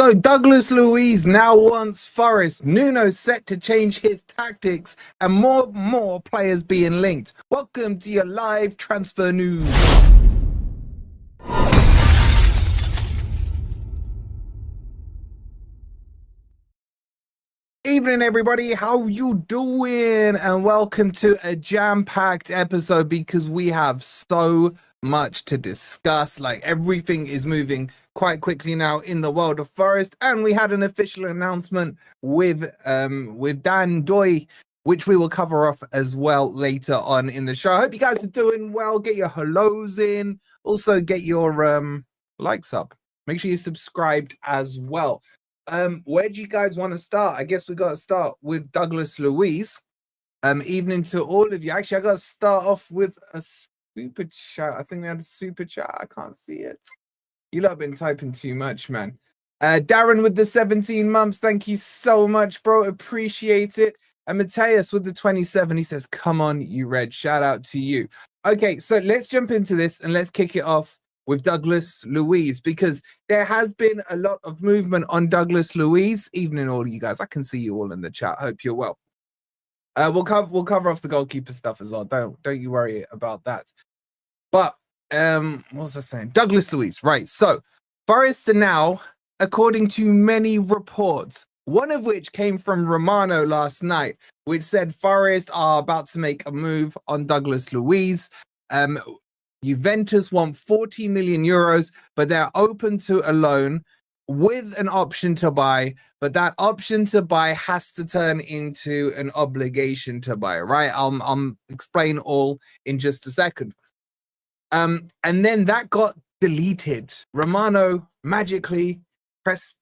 So Douglas Luiz now wants Forest. Nuno set to change his tactics, and more players being linked. Welcome to your live transfer news. Evening, everybody. How you doing? And welcome to a jam-packed episode because we have so much to discuss. Like, everything is moving quite quickly now in the world of Forest, and we had an official announcement with Dan Doy, which we will cover off as well later on in the show. I hope you guys are doing well. Get your hellos in. Also, get your likes up. Make sure you're subscribed as well. Where do you guys want to start? I guess we got to start with Douglas Luiz. Evening to all of you. Actually, I got to start off with a super chat. I think we had a super chat. I can't see it. You lot have been typing too much, man. Darren with the 17 months. Thank you so much, bro. Appreciate it. And Mateus with the 27. He says, come on, you red. Shout out to you. Okay, so let's jump into this and let's kick it off with Douglas Luiz, because there has been a lot of movement on Douglas Luiz. Evening, all of you guys. I can see you all in the chat. Hope you're well. We'll cover off the goalkeeper stuff as well. Don't you worry about that. But what was I saying? Douglas Luiz, right? So Forest are now, according to many reports, one of which came from Romano last night, which said Forest are about to make a move on Douglas Luiz. Juventus want 40 million euros, but they're open to a loan with an option to buy, but that option to buy has to turn into an obligation to buy, right? I'll explain all in just a second. And then that got deleted. Romano magically pressed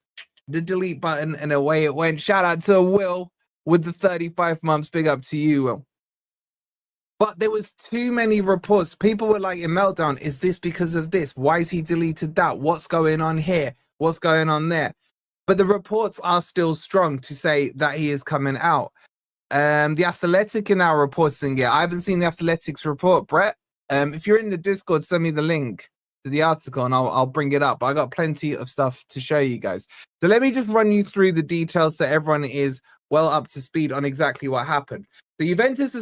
the delete button and away it went. Shout out to Will with the 35 months. Big up to you, Will. But there was too many reports. People were like in meltdown. Is this because of this? Why is he deleted that? What's going on here? What's going on there? But the reports are still strong to say that he is coming out. The Athletic are now reporting it. I haven't seen the Athletics report, Brett. If you're in the Discord, send me the link to the article and I'll bring it up. I got plenty of stuff to show you guys. So let me just run you through the details so everyone is well up to speed on exactly what happened. The Juventus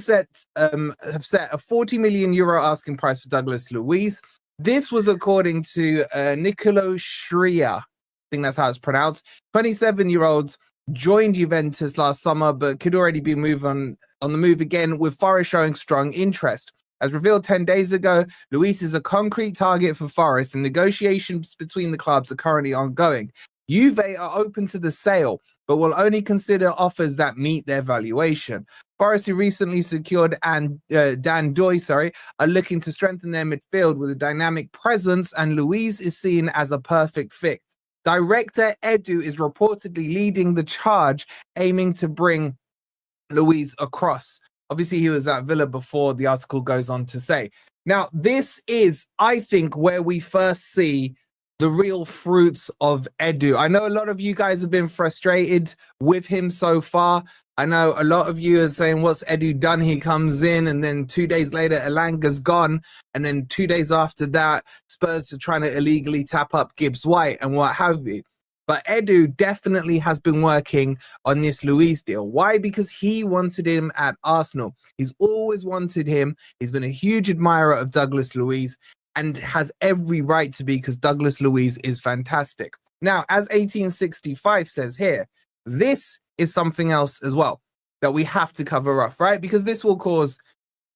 have set a 40 million euro asking price for Douglas Luiz. This was according to Nicolo Schria. I think that's how it's pronounced. 27-year-old joined Juventus last summer, but could already be on the move again, with Forest showing strong interest. As revealed 10 days ago, Luiz is a concrete target for Forest, and negotiations between the clubs are currently ongoing. Juve are open to the sale, but will only consider offers that meet their valuation. Forest, who recently secured Dan Doy, are looking to strengthen their midfield with a dynamic presence, and Luiz is seen as a perfect fit. Director Edu is reportedly leading the charge, aiming to bring Luiz across. Obviously, he was at Villa before, the article goes on to say. Now, this is, I think, where we first see the real fruits of Edu. I know a lot of you guys have been frustrated with him so far. I know a lot of you are saying, what's Edu done? He comes in and then 2 days later, Elanga's gone. And then 2 days after that, Spurs are trying to illegally tap up Gibbs White and what have you. But Edu definitely has been working on this Luiz deal. Why? Because he wanted him at Arsenal. He's always wanted him. He's been a huge admirer of Douglas Luiz and has every right to be, because Douglas Luiz is fantastic. Now, as 1865 says here, this is something else as well that we have to cover off, right? Because this will cause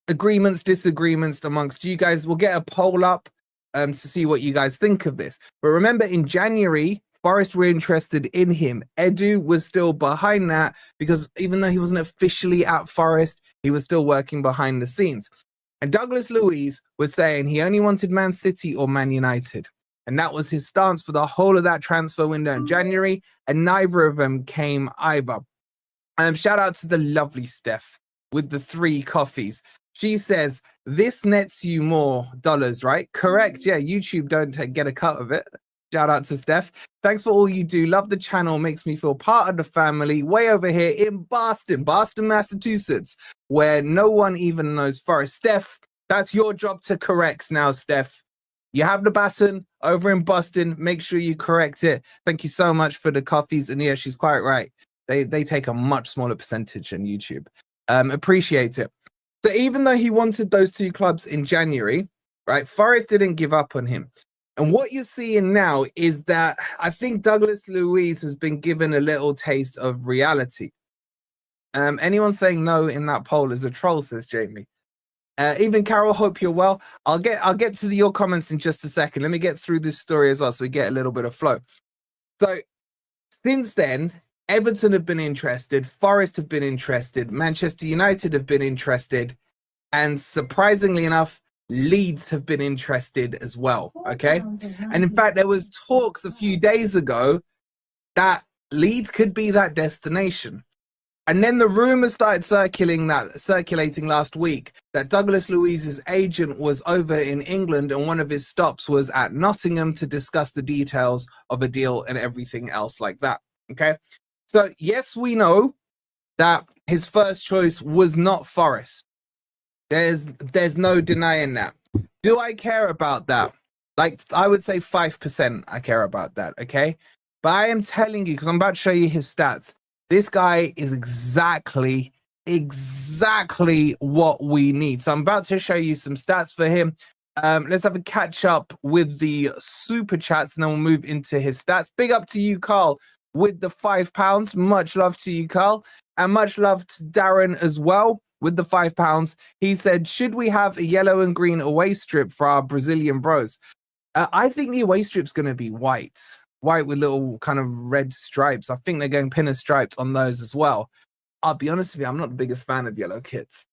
agreements, disagreements amongst you guys. We'll get a poll up to see what you guys think of this. But remember, in January, Forest were interested in him. Edu was still behind that, because even though he wasn't officially at Forest, he was still working behind the scenes. And Douglas Luiz was saying he only wanted Man City or Man United. And that was his stance for the whole of that transfer window in January, and neither of them came either. Shout out to the lovely Steph with the 3 coffees. She says, this nets you more dollars, right? Correct. Yeah, YouTube don't get a cut of it. Shout out to Steph. Thanks for all you do. Love the channel. Makes me feel part of the family. Way over here in Boston, Massachusetts, where no one even knows Forest. Steph, that's your job to correct now, Steph. You have the button over in Boston. Make sure you correct it. Thank you so much for the coffees. And yeah, she's quite right. They take a much smaller percentage on YouTube. Appreciate it. So even though he wanted those two clubs in January, right, Forest didn't give up on him. And what you're seeing now is that I think Douglas Luiz has been given a little taste of reality. Anyone saying no in that poll is a troll, says Jamie. Even Carol, hope you're well. I'll get to your comments in just a second. Let me get through this story as well so we get a little bit of flow. So since then, Everton have been interested, Forest have been interested, Manchester United have been interested, and surprisingly enough, Leeds have been interested as well, okay? And in fact, there was talks a few days ago that Leeds could be that destination. And then the rumors started circulating last week that Douglas Luiz's agent was over in England and one of his stops was at Nottingham to discuss the details of a deal and everything else like that, okay? So yes, we know that his first choice was not Forest. There's no denying that. Do I care about that? Like, I would say 5% I care about that, okay? But I am telling you, because I'm about to show you his stats, this guy is exactly what we need. So I'm about to show you some stats for him. Let's have a catch up with the super chats and then we'll move into his stats. Big up to you, Carl, with the £5. Much love to you, Carl. And much love to Darren as well with the £5. He said, should we have a yellow and green away strip for our Brazilian bros? I think the away strip's going to be white with little kind of red stripes. I think they're going pinner striped on those as well. I'll be honest with you, I'm not the biggest fan of yellow kits.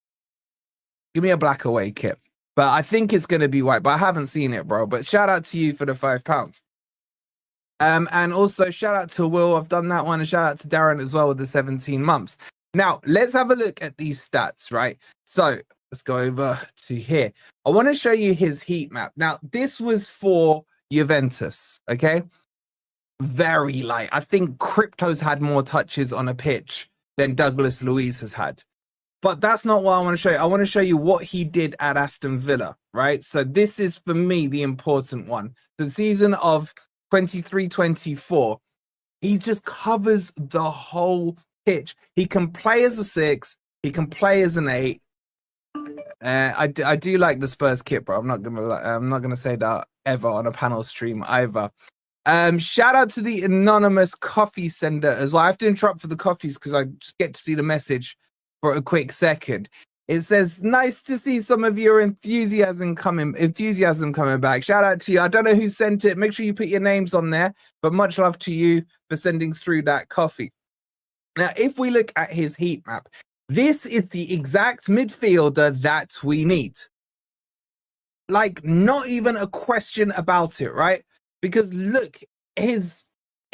Give me a black away kit. But I think it's going to be white, but I haven't seen it, bro. But shout out to you for the £5. And also shout out to Will, I've done that one, and shout out to Darren as well with the 17 months. Now, let's have a look at these stats, right? So let's go over to here. I want to show you his heat map. Now, this was for Juventus, okay? Very light. I think Crypto's had more touches on a pitch than Douglas Luiz has had. But that's not what I want to show you. I want to show you what he did at Aston Villa, right? So this is, for me, the important one. The season of 23-24, he just covers the whole pitch. He can play as a 6. He can play as an 8. I do like the Spurs kit, bro. I'm not gonna say that ever on a panel stream either. Shout out to the anonymous coffee sender as well. I have to interrupt for the coffees because I just get to see the message for a quick second. It says, nice to see some of your enthusiasm coming back. Shout out to you. I don't know who sent it. Make sure you put your names on there, but much love to you for sending through that coffee. Now, if we look at his heat map, this is the exact midfielder that we need. Like, not even a question about it, right? Because look, his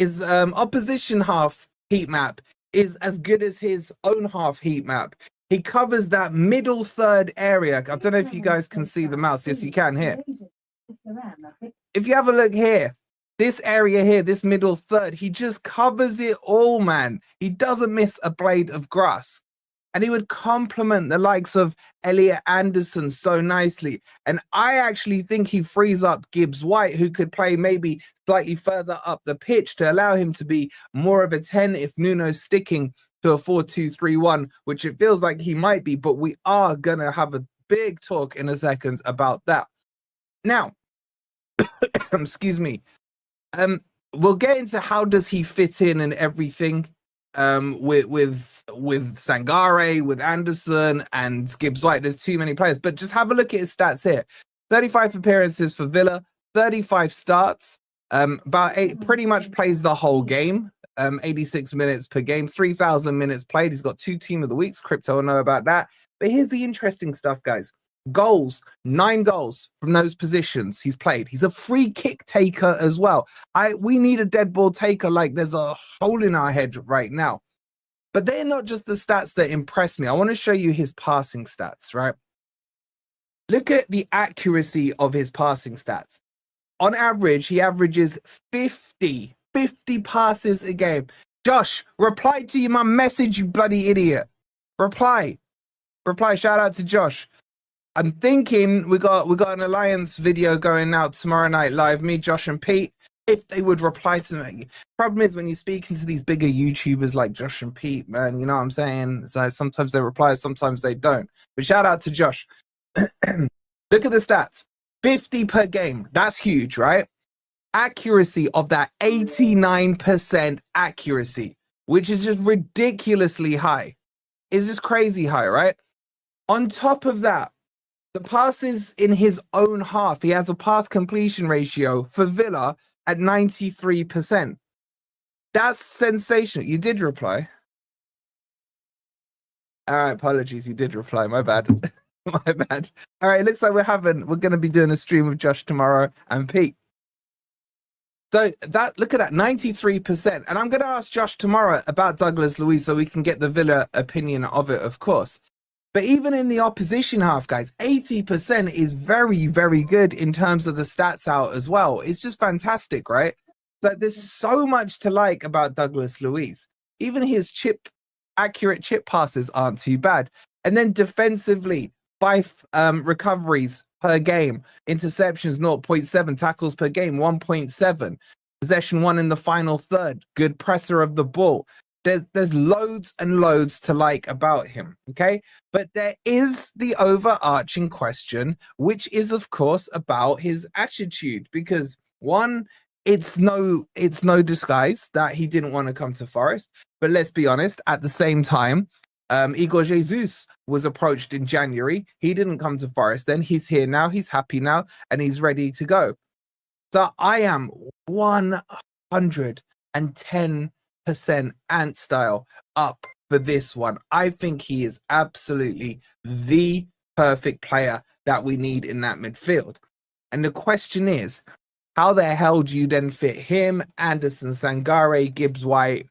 opposition half heat map is as good as his own half heat map. He covers that middle third area. I don't know if you guys can see the mouse. Yes, you can here. If you have a look here, this area here, this middle third, he just covers it all, man. He doesn't miss a blade of grass. And he would complement the likes of Elliot Anderson so nicely. And I actually think he frees up Gibbs White, who could play maybe slightly further up the pitch to allow him to be more of a 10 if Nuno's sticking to a 4-2-3-1, which it feels like he might be. But we are going to have a big talk in a second about that. Now, excuse me. We'll get into how does he fit in and everything. With Sangare, with Anderson and Gibbs White. There's too many players, but just have a look at his stats here. 35 appearances for Villa, 35 starts, about 8, pretty much plays the whole game, 86 minutes per game, 3,000 minutes played. He's got 2 team of the weeks. Crypto will know about that. But here's the interesting stuff, guys. Goals, 9 goals from those positions he's played. He's a free kick taker as well. We need a dead ball taker like there's a hole in our head right now. But they're not just the stats that impress me. I want to show you his passing stats, right? Look at the accuracy of his passing stats. On average, he averages 50 passes a game. Josh, reply to my message, you bloody idiot. Reply. Shout out to Josh. I'm thinking we got an alliance video going out tomorrow night live. Me, Josh, and Pete. If they would reply to me. Problem is when you're speaking to these bigger YouTubers like Josh and Pete, man, you know what I'm saying? So sometimes they reply, sometimes they don't. But shout out to Josh. Look at the stats. 50 per game. That's huge, right? Accuracy of that 89% accuracy, which is just ridiculously high. It's just crazy high, right? On top of that, the passes in his own half, he has a pass completion ratio for Villa at 93%. That's sensational. You did reply. All right, apologies. You did reply. My bad. My bad. All right, it looks like we're going to be doing a stream with Josh tomorrow and Pete. So look at that, 93%. And I'm going to ask Josh tomorrow about Douglas Luiz so we can get the Villa opinion of it, of course. But even in the opposition half, guys, 80% is very, very good in terms of the stats out as well. It's just fantastic, right? So there's so much to like about Douglas Luiz. Even his accurate chip passes aren't too bad. And then defensively, 5 recoveries per game, interceptions 0.7, tackles per game 1.7, possession 1 in the final third, good presser of the ball. There's loads and loads to like about him, okay? But there is the overarching question, which is, of course, about his attitude. Because, one, it's no disguise that he didn't want to come to Forest. But let's be honest, at the same time, Igor Jesus was approached in January. He didn't come to Forest then. He's here now. He's happy now. And he's ready to go. So I am 110% Ant style up for this one. I think he is absolutely the perfect player that we need in that midfield. And the question is, how the hell do you then fit him, Anderson, Sangare, Gibbs White,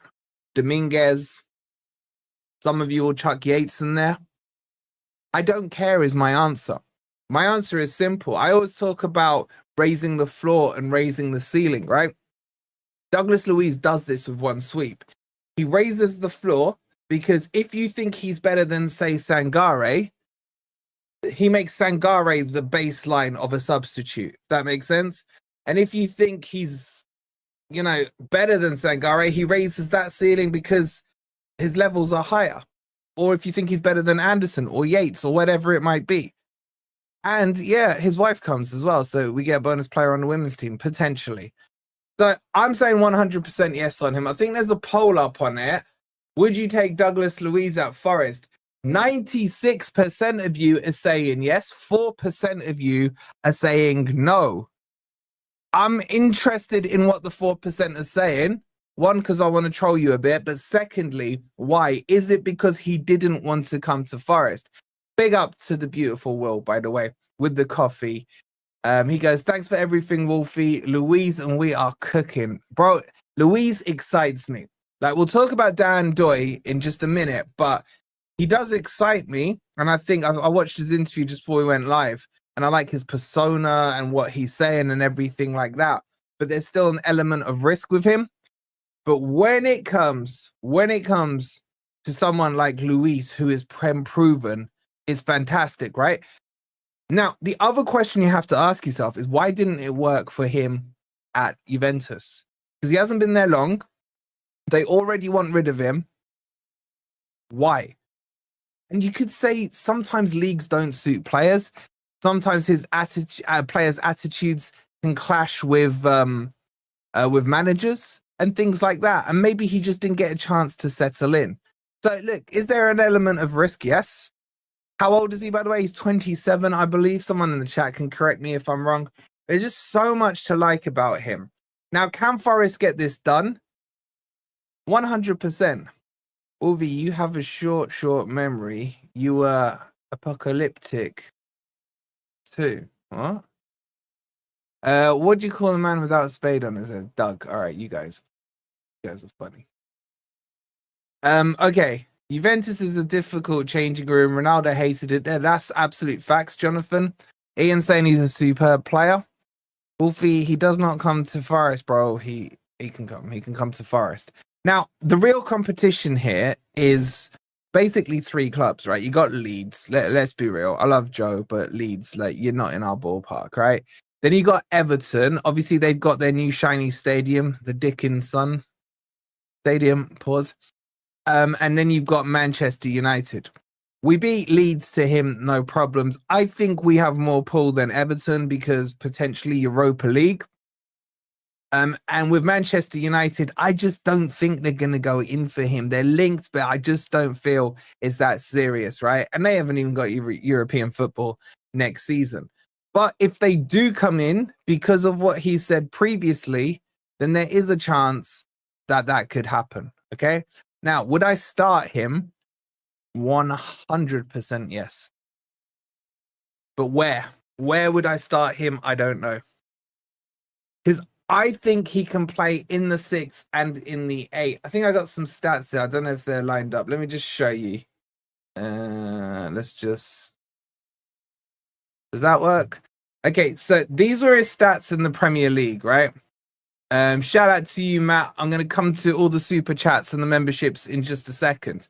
Dominguez? Some of you will chuck Yates in there. I don't care is my answer. My answer is simple. I always talk about raising the floor and raising the ceiling, right? Douglas Luiz does this with one sweep. He raises the floor because if you think he's better than, say, Sangare, he makes Sangare the baseline of a substitute. If that makes sense? And if you think he's, better than Sangare, he raises that ceiling because his levels are higher. Or if you think he's better than Anderson or Yates or whatever it might be. And yeah, his wife comes as well. So we get a bonus player on the women's team, potentially. So I'm saying 100% yes on him. I think there's a poll up on it. Would you take Douglas Luiz at Forest? 96% of you are saying yes. 4% of you are saying no. I'm interested in what the 4% are saying. One, because I want to troll you a bit. But secondly, why? Is it because he didn't want to come to Forest? Big up to the beautiful Will, by the way, with the coffee. He goes, thanks for everything, Wolfie. Luiz and we are cooking. Bro, Luiz excites me. Like, we'll talk about Dan Doy in just a minute, but he does excite me. And I think I watched his interview just before we went live, and I like his persona and what he's saying and everything like that. But there's still an element of risk with him. But when it comes to someone like Luiz, who is proven, is fantastic, right? Now, the other question you have to ask yourself is, why didn't it work for him at Juventus? Because he hasn't been there long. They already want rid of him. Why? And you could say sometimes leagues don't suit players. Sometimes his players' attitudes can clash with managers and things like that. And maybe he just didn't get a chance to settle in. So, look, is there an element of risk? Yes. How old is he, by the way? He's 27, I believe. Someone in the chat can correct me if I'm wrong. There's just so much to like about him. Now, can Forest get this done? 100%. Wolfie, you have a short memory. You were apocalyptic too. What? What do you call a man without a spade on his head? Doug. All right, you guys are funny. Okay. Juventus is a difficult changing room. Ronaldo hated it. That's absolute facts, Jonathan. Ian saying he's a superb player. Wolfie, he does not come to Forest, bro. He can come. He can come to Forest. Now, the real competition here is basically 3 clubs, right? You got Leeds. Let's be real. I love Joe, but Leeds, like, you're not in our ballpark, right? Then you got Everton. Obviously, they've got their new shiny stadium, the Dickens Sun Stadium. Pause. And then you've got Manchester United. We beat Leeds to him, no problems. I think we have more pull than Everton because potentially Europa League. And with Manchester United, I just don't think they're going to go in for him. They're linked, but I just don't feel it's that serious, right? And they haven't even got European football next season. But if they do come in because of what he said previously, then there is a chance that that could happen, okay? Now, would I start him? 100% yes. But where? Where would I start him? I don't know. Because I think he can play in the 6 and in the 8. I think I got some stats here. I don't know if they're lined up. Let me just show you. Let's just... Does that work? Okay, so these were his stats in the Premier League, right? Shout out to you, Matt. I'm going to come to all the super chats and the memberships in just a second.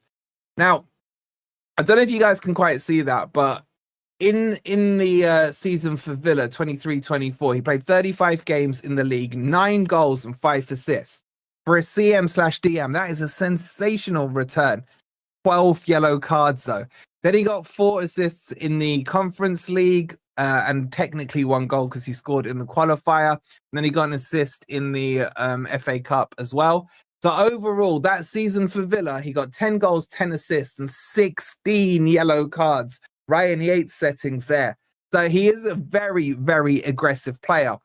Now, I don't know if you guys can quite see that, but in the season for Villa, 23-24, he played 35 games in the league, 9 goals and 5 assists. For a CM/DM, that is a sensational return. 12 yellow cards, though. Then he got 4 assists in the Conference League and technically 1 goal because he scored in the qualifier. And then he got an assist in the FA Cup as well. So overall, that season for Villa, he got 10 goals, 10 assists, and 16 yellow cards, right in the 8 settings there. So he is a very, very aggressive player.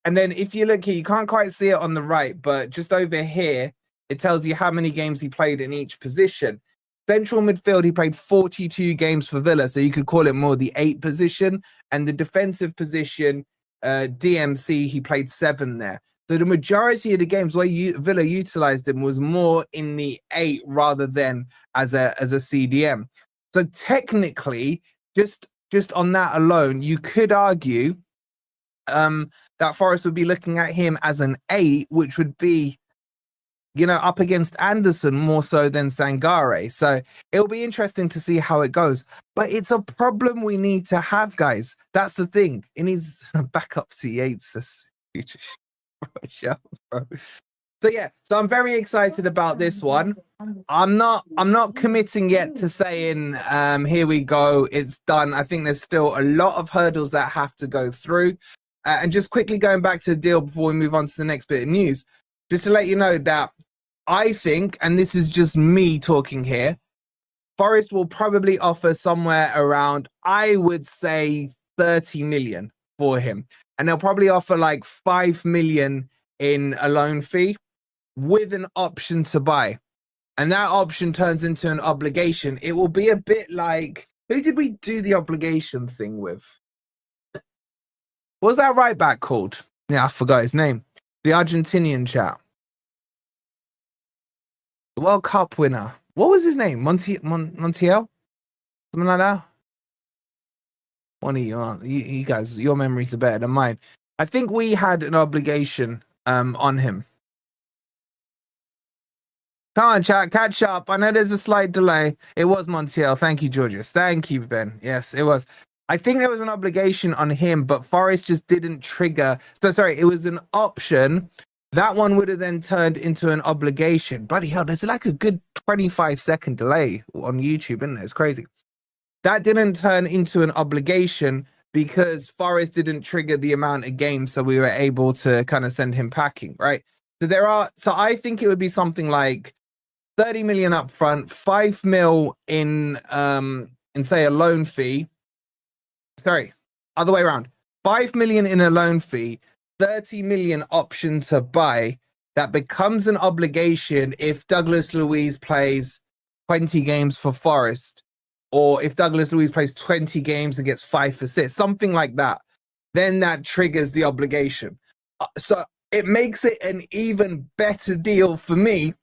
And then if you look here, you can't quite see it on the right, but just over here, it tells you how many games he played in each position. Central midfield, he played 42 games for Villa, so you could call it more the 8 position. And the defensive position, DMC, he played 7 there. So the majority of the games where Villa utilized him was more in the 8 rather than as a CDM. So technically, just on that alone, you could argue that Forest would be looking at him as an 8, which would be, you know, up against Anderson more so than Sangare. So it'll be interesting to see how it goes. But it's a problem we need to have, guys. That's the thing. It needs backup C8s. So yeah, so I'm very excited about this one. I'm not committing yet to saying here we go, it's done. I think there's still a lot of hurdles that have to go through. And just quickly going back to the deal before we move on to the next bit of news, just to let you know that I think, and this is just me talking here, Forest will probably offer somewhere around, I would say, 30 million for him. And they'll probably offer like 5 million in a loan fee with an option to buy. And that option turns into an obligation. It will be a bit like, who did we do the obligation thing with? What was that right back called? Yeah, I forgot his name. The Argentinian chap. The World Cup winner. What was his name? Montiel? Something like that? One of you guys, your memories are better than mine. I think we had an obligation on him. Come on, chat, catch up. I know there's a slight delay. It was Montiel. Thank you, Georgios. Thank you, Ben. Yes, it was. I think there was an obligation on him, but Forest just didn't trigger. So, sorry, it was an option. That one would have then turned into an obligation. Bloody hell, there's like a good 25-second delay on YouTube, isn't it? It's crazy. That didn't turn into an obligation because Forest didn't trigger the amount of games, so we were able to kind of send him packing, right? So I think it would be something like 30 million up front, 5 mil in say a loan fee. Sorry, other way around. 5 million in a loan fee, 30 million option to buy. That becomes an obligation if Douglas Luiz plays 20 games for Forest, or if Douglas Luiz plays 20 games and gets 5 assists, something like that. Then that triggers the obligation. So it makes it an even better deal for me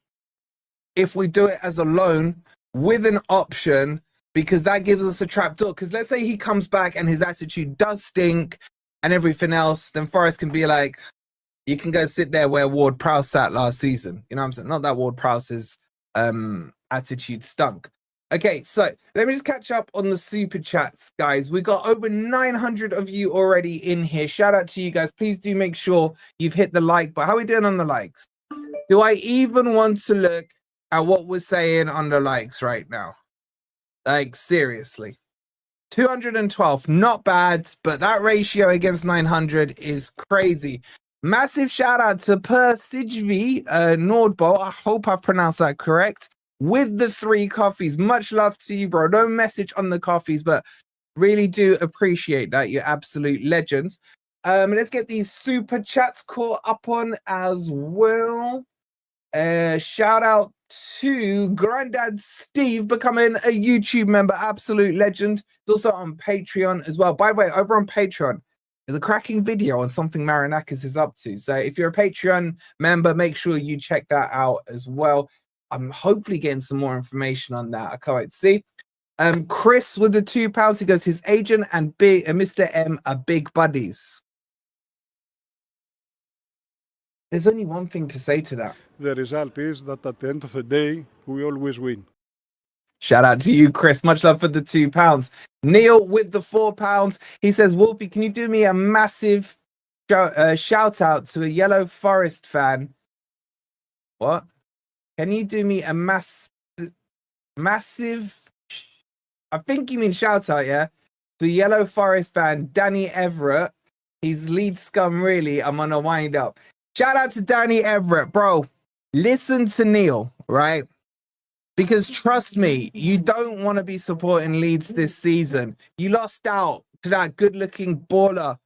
if we do it as a loan with an option, because that gives us a trapdoor. Because let's say he comes back and his attitude does stink and everything else, then Forest can be like, you can go sit there where Ward-Prowse sat last season. You know what I'm saying? Not that Ward-Prowse's attitude stunk. Okay, so let me just catch up on the super chats, guys. We got over 900 of you already in here. Shout out to you guys. Please do make sure you've hit the like. But how are we doing on the likes? Do I even want to look at what we're saying on the likes right now? Like, seriously. 212, not bad, but that ratio against 900 is crazy. Massive shout out to Persijvi Nordbo. I hope I pronounced that correct. With the 3 coffees. Much love to you, bro. No message on the coffees, but really do appreciate that. You're absolute legends. Let's get these super chats caught up on as well. Shout out to Granddad Steve becoming a YouTube member. Absolute legend. It's also on Patreon as well. By the way, over on Patreon, there's a cracking video on something Marinakis is up to. So if you're a Patreon member, make sure you check that out as well. I'm hopefully getting some more information on that. I can't wait to see. Chris with the £2, he goes, his agent and Mr. M are big buddies. There's only one thing to say to that. The result is that at the end of the day, we always win. Shout out to you, Chris. Much love for the £2. Neil with the £4. He says, Wolfie, can you do me a massive shout out to a Yellow Forest fan? What? Can you do me a massive, I think you mean shout out, yeah? To Yellow Forest fan, Danny Everett. He's lead scum, really. I'm gonna wind up. Shout out to Danny Everett, bro. Listen to Neil, right? Because trust me, you don't want to be supporting Leeds this season. You lost out to that good-looking baller,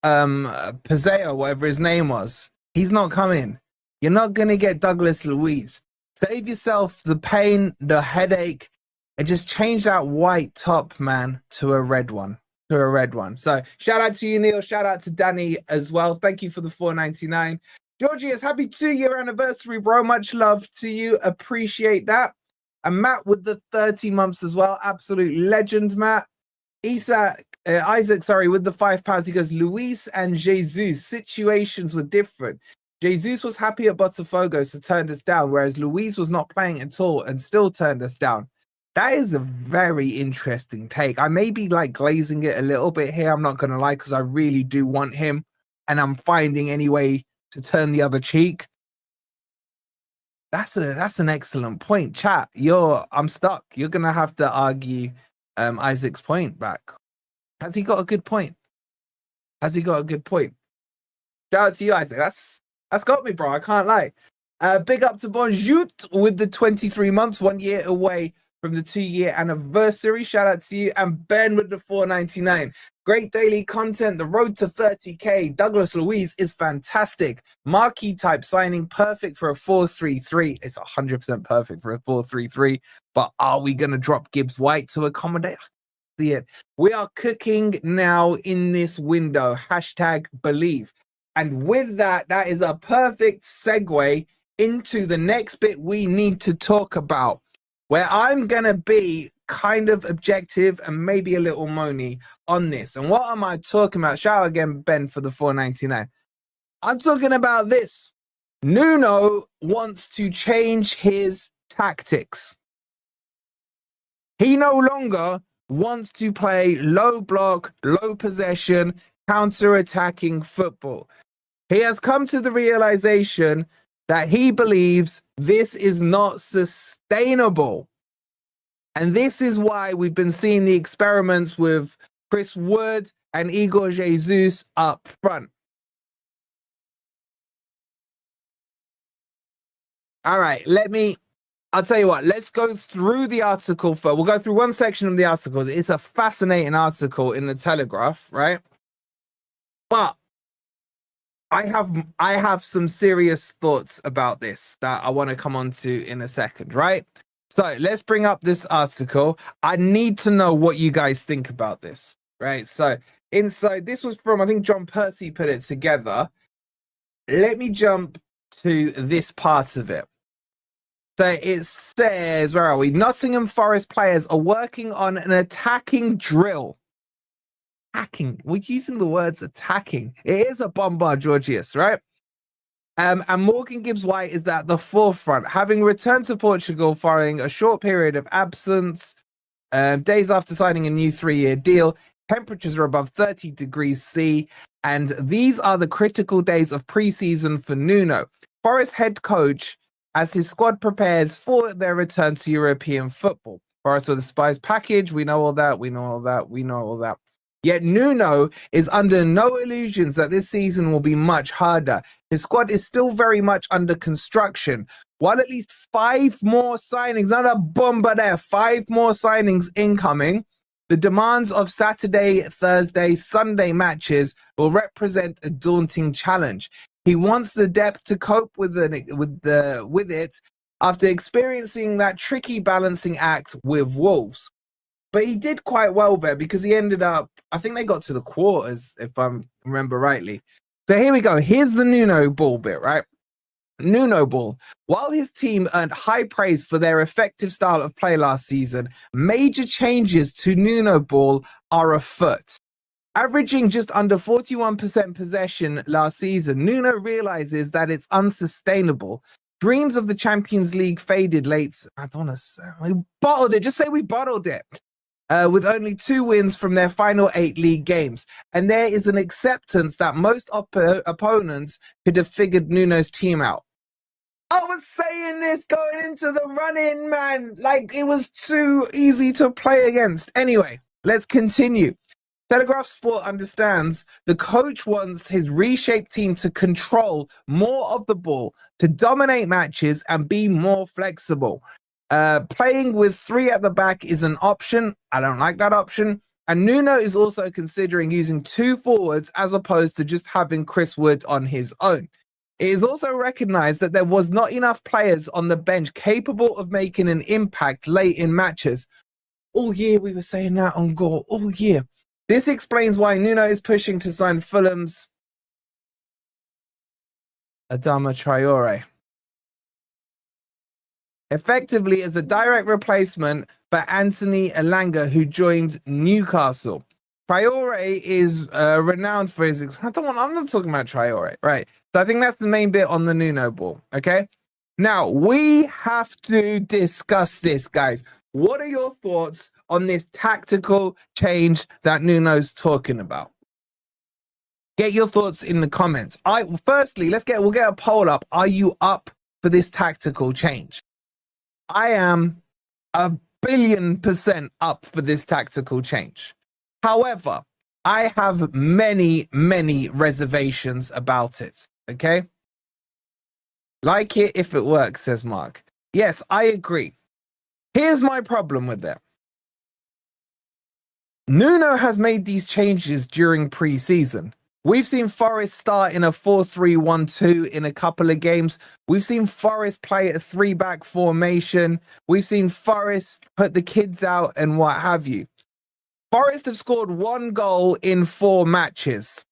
Pizeo, whatever his name was. He's not coming. You're not gonna get Douglas Luiz. Save yourself the pain, the headache, and just change that white top, man, to a red one. So shout out to you, Neil. Shout out to Danny as well. Thank you for the $4.99. Georgius, happy 2-year anniversary, bro. Much love to you. Appreciate that. And Matt with the 30 months as well. Absolute legend, Matt. Isaac, with the £5. He goes, Luis and Jesus, situations were different. Jesus was happy at Botafogo, so turned us down, whereas Luis was not playing at all and still turned us down. That is a very interesting take. I may be like glazing it a little bit here. I'm not going to lie, because I really do want him, and I'm finding any way to turn the other cheek. That's an excellent point, chat. I'm stuck. You're going to have to argue Isaac's point back. Has he got a good point? Shout out to you, Isaac. That's got me, bro. I can't lie. Big up to Bonjour with the 23 months, 1 year away from the 2-year anniversary. Shout out to you. And Ben with the $4.99. Great daily content. The road to 30K. Douglas Luiz is fantastic. Marquee type signing. Perfect for a 4-3-3. It's 100% perfect for a 4-3-3. But are we going to drop Gibbs White to accommodate? See it. We are cooking now in this window. #believe. And with that, that is a perfect segue into the next bit we need to talk about, where I'm going to be kind of objective and maybe a little moany on this. And what am I talking about? Shout out again, Ben, for the $4.99. I'm talking about this. Nuno wants to change his tactics. He no longer wants to play low block, low possession, counter-attacking football. He has come to the realization that he believes this is not sustainable. And this is why we've been seeing the experiments with Chris Wood and Igor Jesus up front. All right, I'll tell you what, let's go through the article first. We'll go through one section of the article. It's a fascinating article in the Telegraph, right? But I have some serious thoughts about this that I want to come on to in a second, right? So let's bring up this article. I need to know what you guys think about this, right? So inside, this was from, I think John Percy put it together. Let me jump to this part of it. So it says, where are we? Nottingham Forest players are working on an attacking drill. Attacking. We're using the words attacking. It is a bombard, Georgius, right? And Morgan Gibbs-White is at the forefront, having returned to Portugal following a short period of absence, days after signing a new 3-year deal. Temperatures are above 30 degrees C, and these are the critical days of pre-season for Nuno, Forest head coach, as his squad prepares for their return to European football. Forest with a spies package, we know all that. Yet Nuno is under no illusions that this season will be much harder. His squad is still very much under construction. While at least 5 more signings, another bomber there, 5 more signings incoming, the demands of Saturday, Thursday, Sunday matches will represent a daunting challenge. He wants the depth to cope with it after experiencing that tricky balancing act with Wolves. But he did quite well there because he ended up, I think they got to the quarters, if I remember rightly. So here we go. Here's the Nuno Ball bit, right? Nuno Ball. While his team earned high praise for their effective style of play last season, major changes to Nuno Ball are afoot. Averaging just under 41% possession last season, Nuno realizes that it's unsustainable. Dreams of the Champions League faded late. I don't want to say we bottled it. Just say we bottled it. With only 2 wins from their final 8 league games. And there is an acceptance that most opponents could have figured Nuno's team out. I was saying this going into the run-in, man. Like, it was too easy to play against. Anyway, let's continue. Telegraph Sport understands the coach wants his reshaped team to control more of the ball, to dominate matches and be more flexible. Playing with 3 at the back is an option. I don't like that option. And Nuno is also considering using 2 forwards as opposed to just having Chris Wood on his own. It is also recognized that there was not enough players on the bench capable of making an impact late in matches. All year we were saying that on Goal, all year. This explains why Nuno is pushing to sign Fulham's Adama Traore, effectively as a direct replacement for Anthony Elanga, who joined Newcastle. Traore is renowned for his... I'm not talking about Traore, right? So I think that's the main bit on the Nuno Ball, okay? Now, we have to discuss this, guys. What are your thoughts on this tactical change that Nuno's talking about? Get your thoughts in the comments. Firstly, we'll get a poll up. Are you up for this tactical change? I am 1,000,000,000% up for this tactical change. However, I have many, many reservations about it. Okay? Like it if it works, says Mark. Yes, I agree. Here's my problem with it. Nuno has made these changes during pre-season. We've seen Forest start in a 4-3-1-2 in a couple of games. We've seen Forest play a 3-back formation. We've seen Forest put the kids out and what have you. Forest have scored 1 goal in 4 matches.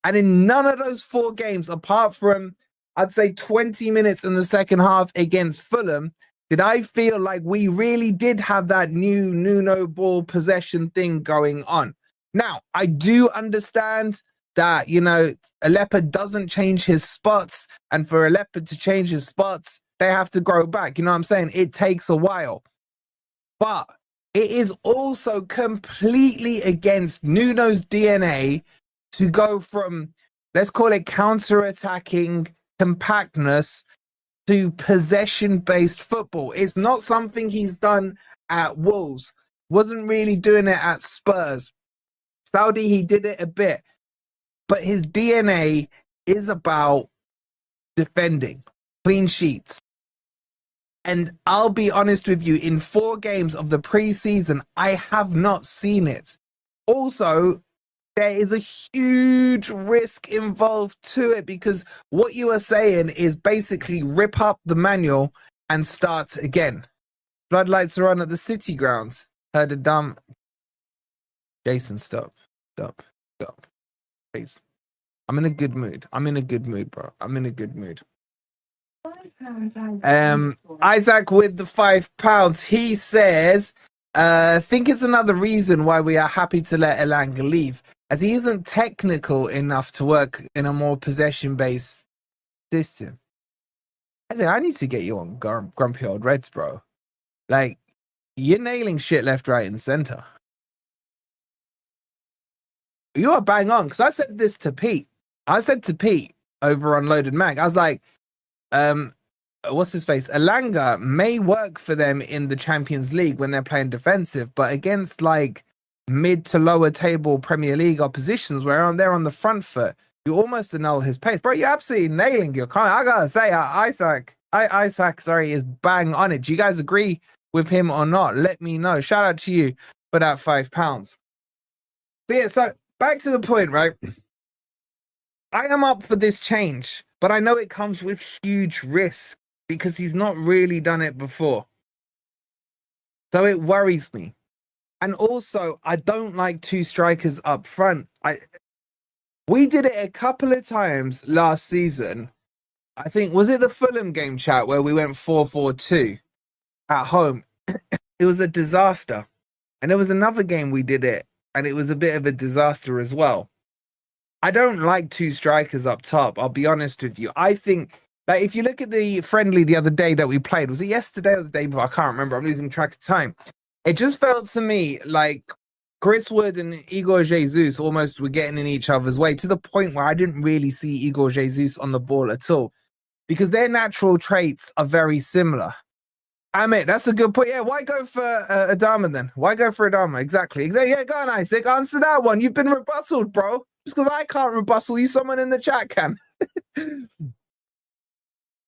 And in none of those 4 games, apart from, I'd say, 20 minutes in the second half against Fulham, did I feel like we really did have that new Nuno Ball possession thing going on. Now, I do understand that, a leopard doesn't change his spots, and for a leopard to change his spots, they have to grow back. You know what I'm saying? It takes a while. But it is also completely against Nuno's DNA to go from, let's call it counter-attacking compactness to possession-based football. It's not something he's done at Wolves. Wasn't really doing it at Spurs. Saudi, he did it a bit. But his DNA is about defending, clean sheets. And I'll be honest with you, in 4 games of the pre-season, I have not seen it. Also, there is a huge risk involved to it because what you are saying is basically rip up the manual and start again. Floodlights are on at the City grounds. Heard a dumb... Jason, stop. Please. I'm in a good mood. Bro. I'm in a good mood. Isaac with the £5. He says, think it's another reason why we are happy to let Elanga leave, as he isn't technical enough to work in a more possession-based system. I say, I need to get you on Grumpy Old Reds, bro. Like, you're nailing shit left, right, and center. You are bang on, because I said this to Pete. I said to Pete over on Loaded Mag, I was like, what's his face? Elanga may work for them in the Champions League when they're playing defensive, but against like mid to lower table Premier League oppositions where they're on the front foot, you almost annul his pace. Bro, you're absolutely nailing your comment. I gotta say, Isaac, is bang on it. Do you guys agree with him or not? Let me know. Shout out to you for that £5. So yeah, so back to the point, right? I am up for this change, but I know it comes with huge risk because he's not really done it before. So it worries me. And also, I don't like two strikers up front. We did it a couple of times last season. I think, was it the Fulham game, chat, where we went 4-4-2 at home? It was a disaster. And there was another game we did it, and it was a bit of a disaster as well. I don't like two strikers up top, I'll be honest with you. I think, like, if you look at the friendly the other day that we played, was it yesterday or the day before? I can't remember. I'm losing track of time. It just felt to me like Chris Wood and Igor Jesus almost were getting in each other's way to the point where I didn't really see Igor Jesus on the ball at all because their natural traits are very similar. Amit, that's a good point. Yeah, why go for Adama then? Why go for Adama? Exactly. Yeah, go on, Isaac. Answer that one. You've been rebutted, bro. Just because I can't rebuttal you, someone in the chat can. So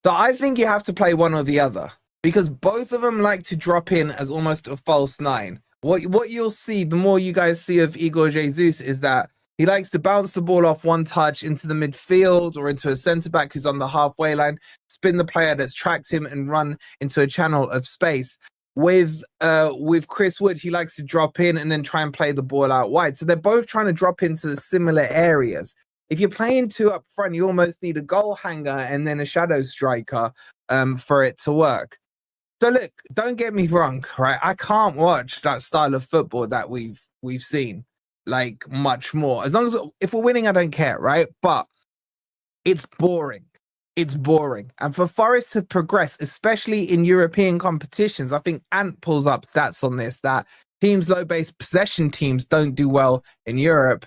I think you have to play one or the other because both of them like to drop in as almost a false nine. What you'll see, the more you guys see of Igor Jesus, is that he likes to bounce the ball off one touch into the midfield or into a centre-back who's on the halfway line, spin the player that's tracked him and run into a channel of space. With Chris Wood, he likes to drop in and then try and play the ball out wide. So they're both trying to drop into similar areas. If you're playing two up front, you almost need a goal hanger and then a shadow striker for it to work. So look, don't get me wrong, right? I can't watch that style of football that we've seen like much more. As long as if we're winning, I don't care, right? But it's boring. It's boring. And for Forest to progress, especially in European competitions, I think Ant pulls up stats on this, that teams, low-based possession teams don't do well in Europe.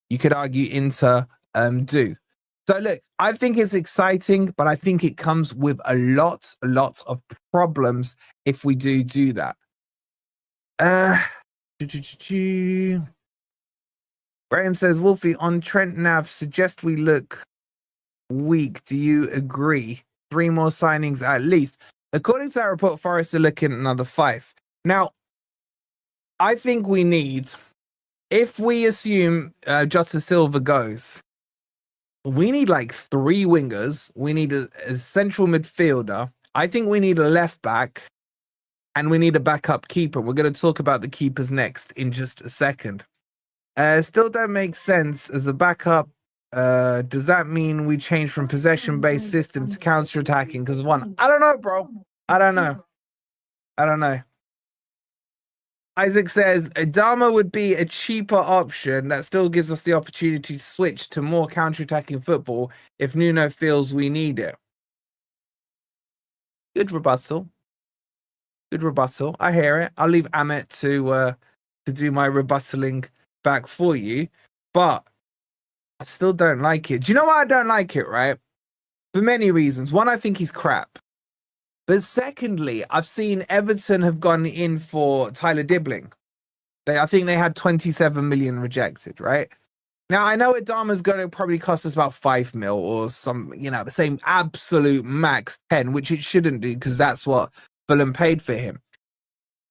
You could argue Inter do. So look, I think it's exciting, but I think it comes with a lot of problems if we do that. Graham says, Wolfie, on Trent Nav, suggest we look weak. Do you agree? 3 more signings at least. According to that report, Forest are looking at another 5. Now, I think we need, if we assume Jota Silva goes, we need like 3 wingers. We need a central midfielder. I think we need a left back and we need a backup keeper. We're going to talk about the keepers next in just a second. Still don't make sense as a backup. Does that mean we change from possession-based system to counter-attacking because of one? I don't know, bro. I don't know. Isaac says Adama would be a cheaper option that still gives us the opportunity to switch to more counter-attacking football if Nuno feels we need it. Good rebuttal. I hear it. I'll leave Amit to do my rebuttaling back for you, but I still don't like it. Do you know why I don't like it, right? For many reasons. One, I think he's crap. But secondly, I've seen Everton have gone in for Tyler Dibbling. I think they had 27 million rejected, right? Now, I know Adama's going to probably cost us about 5 mil or some, the same absolute max 10, which it shouldn't do because that's what Fulham paid for him.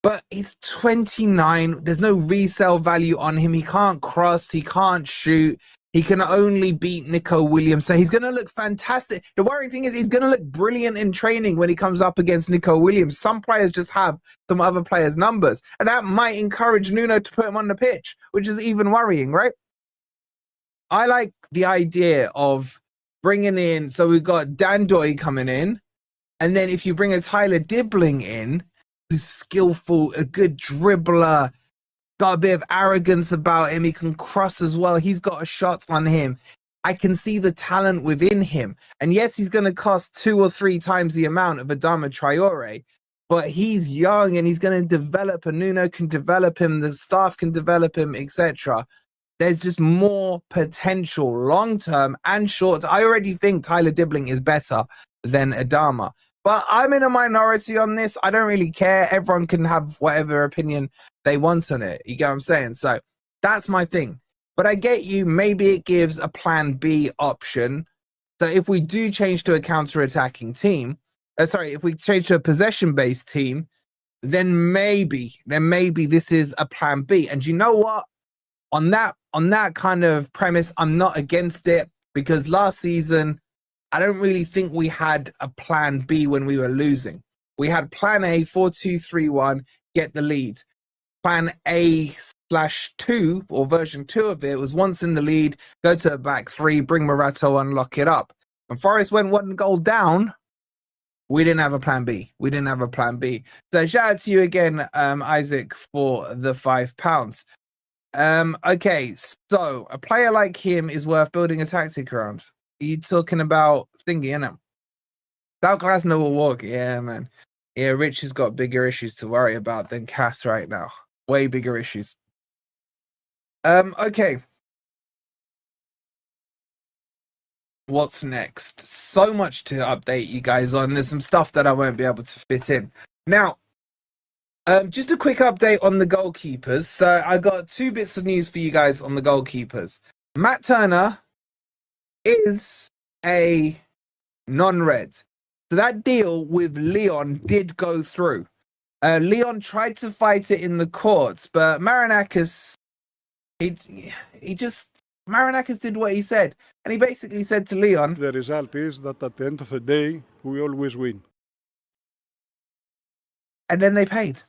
But he's 29. There's no resale value on him. He can't cross. He can't shoot. He can only beat Nico Williams. So he's going to look fantastic. The worrying thing is he's going to look brilliant in training when he comes up against Nico Williams. Some players just have some other players' numbers. And that might encourage Nuno to put him on the pitch, which is even worrying, right? I like the idea of bringing in, so we've got Dandoy coming in. And then if you bring a Tyler Dibbling in, who's skillful, a good dribbler, got a bit of arrogance about him. He can cross as well. He's got a shot on him. I can see the talent within him. And yes, he's going to cost 2 or 3 times the amount of Adama Traore, but he's young and he's going to develop, and Nuno can develop him, the staff can develop him, etc. There's just more potential long-term and short. I already think Tyler Dibbling is better than Adama. But I'm in a minority on this. I don't really care. Everyone can have whatever opinion they want on it. You get what I'm saying? So that's my thing. But I get you. Maybe it gives a plan B option. So if we do change to a counter-attacking team, if we change to a possession-based team, then maybe this is a plan B. And you know what? On that kind of premise, I'm not against it, because last season, I don't really think we had a plan B when we were losing. We had plan A, 4-2-3-1, get the lead. Plan A/2 or version 2 of it was once in the lead, go to a back 3, bring Morato, unlock it up. And Forest went 1 goal down. We didn't have a plan B. So shout out to you again, Isaac, for the £5. Okay, so a player like him is worth building a tactic around. Are you talking about thingy, innit? South Glasner will walk. Yeah, man. Yeah, Rich has got bigger issues to worry about than Cass right now. Way bigger issues. Okay. What's next? So much to update you guys on. There's some stuff that I won't be able to fit in. Now, just a quick update on the goalkeepers. So I got 2 bits of news for you guys on the goalkeepers. Matt Turner is a non-red. So that deal with Leon did go through. Leon tried to fight it in the courts, but Marinakis, Marinakis did what he said. And he basically said to Leon, the result is that at the end of the day, we always win. And then they paid.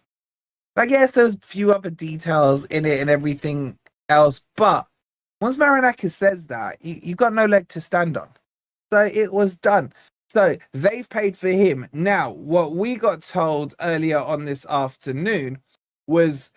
Like, yes, there's a few other details in it and everything else, but once Marinakis says that, you've got no leg to stand on. So it was done. So they've paid for him. Now, what we got told earlier on this afternoon was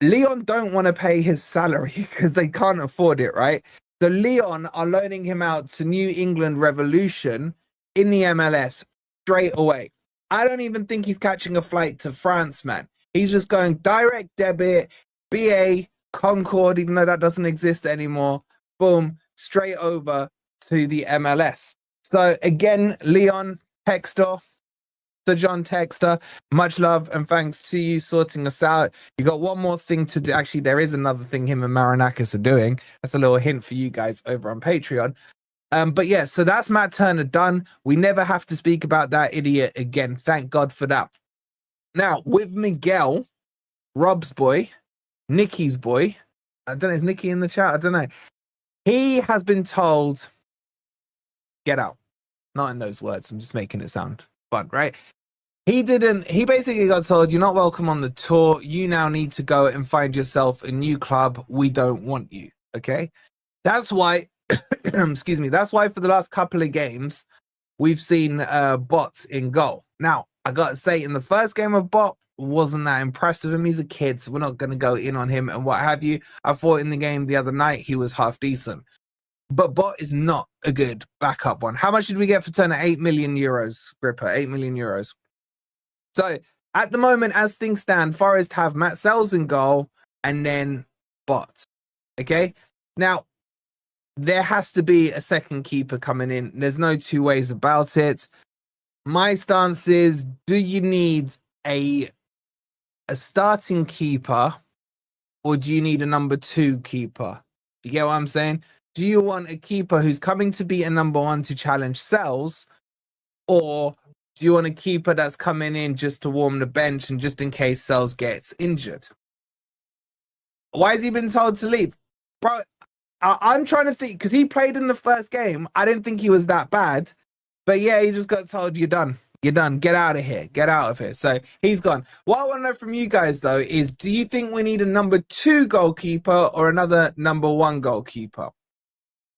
Leon don't want to pay his salary because they can't afford it, right? So Leon are loaning him out to New England Revolution in the MLS straight away. I don't even think he's catching a flight to France, man. He's just going direct debit, BA, Concord, even though that doesn't exist anymore. Boom, straight over to the MLS. So again, Leon, Textor, Sir John Textor, much love and thanks to you sorting us out. You got one more thing to do. Actually, there is another thing him and Marinakis are doing. That's a little hint for you guys over on Patreon. But yeah, so that's Matt Turner done. We never have to speak about that idiot again. Thank God for that. Now, with Miguel, Rob's boy, Nicky's boy, I don't know, is Nicky in the chat? I don't know. He has been told, get out. Not in those words. I'm just making it sound fun, right? He basically got told, you're not welcome on the tour. You now need to go and find yourself a new club. We don't want you. Okay. That's why, excuse me. That's why for the last couple of games, we've seen Bots in goal. Now, I got to say, in the first game of Bot, wasn't that impressed with him. He's a kid, so we're not going to go in on him and what have you. I thought in the game the other night, he was half decent. But Bot is not a good backup one. How much did we get for Turner? 8 million euros, Gripper, 8 million euros. So at the moment, as things stand, Forest have Matt Sells in goal and then Bot. Okay? Now, there has to be a second keeper coming in. There's no 2 ways about it. My stance is, do you need a starting keeper or do you need a number 2 keeper? You get what I'm saying? Do you want a keeper who's coming to be a number 1 to challenge Sells, or do you want a keeper that's coming in just to warm the bench and just in case Sells gets injured? Why has he been told to leave? Bro, I'm trying to think, because he played in the first game. I didn't think he was that bad. But yeah, he just got told, you're done. You're done. Get out of here. Get out of here. So he's gone. What I want to know from you guys, though, is do you think we need a number 2 goalkeeper or another number 1 goalkeeper?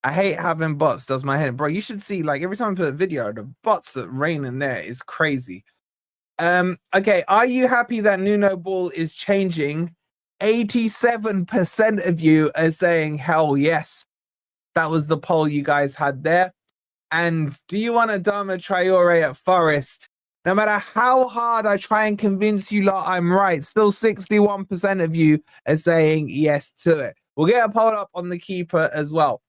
I hate having bots, does my head. Bro, you should see, like, every time I put a video, the bots that rain in there is crazy. Okay, are you happy that Nuno Ball is changing? 87% of you are saying, hell yes. That was the poll you guys had there. And do you want Adama Traore at Forest? No matter how hard I try and convince you lot I'm right, still 61% of you are saying yes to it. We'll get a poll up on the keeper as well.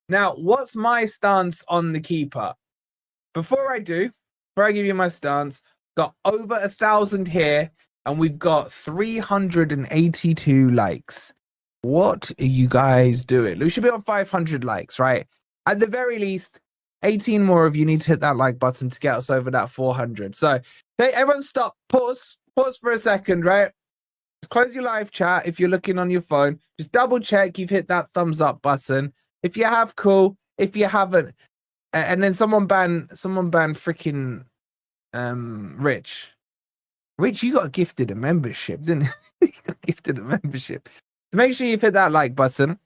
Now, what's my stance on the keeper? Before I give you my stance, got over 1,000 here, and we've got 382 likes. What are you guys doing? We should be on 500 likes, right? At the very least, 18 more of you need to hit that like button to get us over that 400. So, everyone stop, pause for a second, right? Just close your live chat if you're looking on your phone. Just double check you've hit that thumbs up button. If you have, cool. If you haven't, and then someone ban freaking Rich. Rich, you got gifted a membership, didn't you? You got gifted a membership. So make sure you've hit that like button.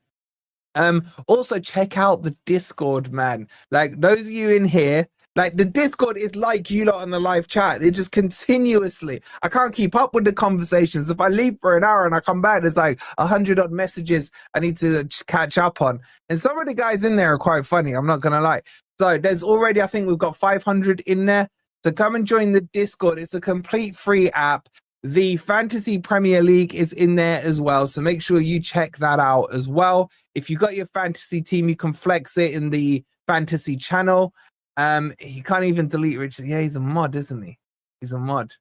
Also check out the Discord, man. Like those of you in here, like the Discord is like you lot on the live chat. It just continuously, I can't keep up with the conversations. If I leave for an hour and I come back, there's like 100 odd messages I need to catch up on. And some of the guys in there are quite funny, I'm not gonna lie. So there's already, I think we've got 500 in there. So come and join the Discord. It's a complete free app. The Fantasy Premier League is in there as well. So make sure you check that out as well. If you got your fantasy team, you can flex it in the fantasy channel. He can't even delete Richard. Yeah, he's a mod, isn't he? He's a mod.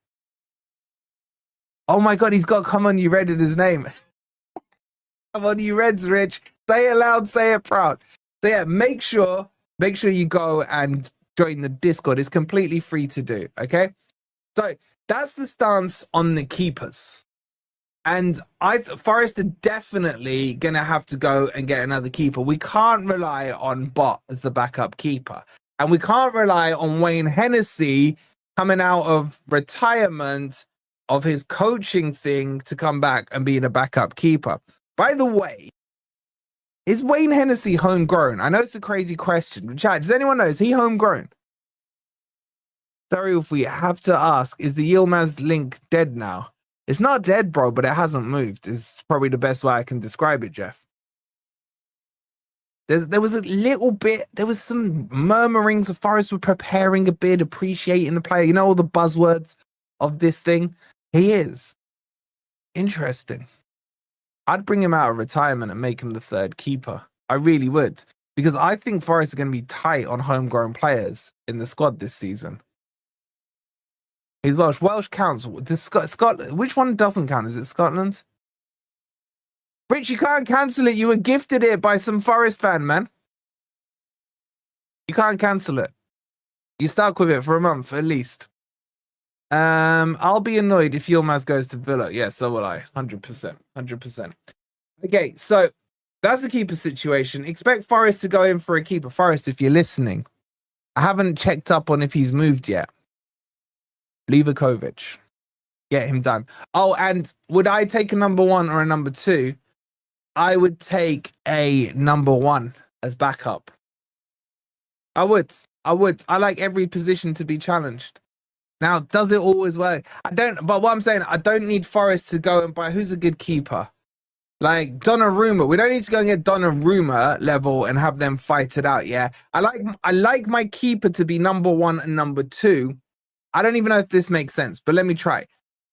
Oh my God, he's got Come On You Red in his name. Come on you Reds, Rich. Say it loud, say it proud. So yeah, make sure you go and join the Discord. It's completely free to do, okay? So that's the stance on the keepers. And Forest are definitely going to have to go and get another keeper. We can't rely on Bot as the backup keeper. And we can't rely on Wayne Hennessy coming out of retirement of his coaching thing to come back and being a backup keeper. By the way, is Wayne Hennessy homegrown? I know it's a crazy question. Chat, does anyone know? Is he homegrown? Sorry if we have to ask, is the Yilmaz link dead now? It's not dead, bro, but it hasn't moved. Is probably the best way I can describe it, Jeff. There was a little bit, there was some murmurings of Forest were preparing a bid, appreciating the player. You know, all the buzzwords of this thing. He is. Interesting. I'd bring him out of retirement and make him the third keeper. I really would. Because I think Forest are going to be tight on homegrown players in the squad this season. He's Welsh. Welsh counts. Does Scotland? Which one doesn't count? Is it Scotland? Rich, you can't cancel it. You were gifted it by some Forest fan, man. You can't cancel it. You stuck with it for a month at least. I'll be annoyed if Yilmaz goes to Villa. Yeah, so will I. 100%. 100%. Okay, so that's the keeper situation. Expect Forest to go in for a keeper. Forest, if you're listening, I haven't checked up on if he's moved yet. Livakovic. Get him done. Oh, and would I take a number one or a number two? I would take a number one as backup. I would. I like every position to be challenged. Now, does it always work? But what I'm saying, I don't need Forest to go and buy who's a good keeper. Like Donnarumma. We don't need to go and get Donnarumma level and have them fight it out, yeah? I like my keeper to be number one and number two. I don't even know if this makes sense, but let me try.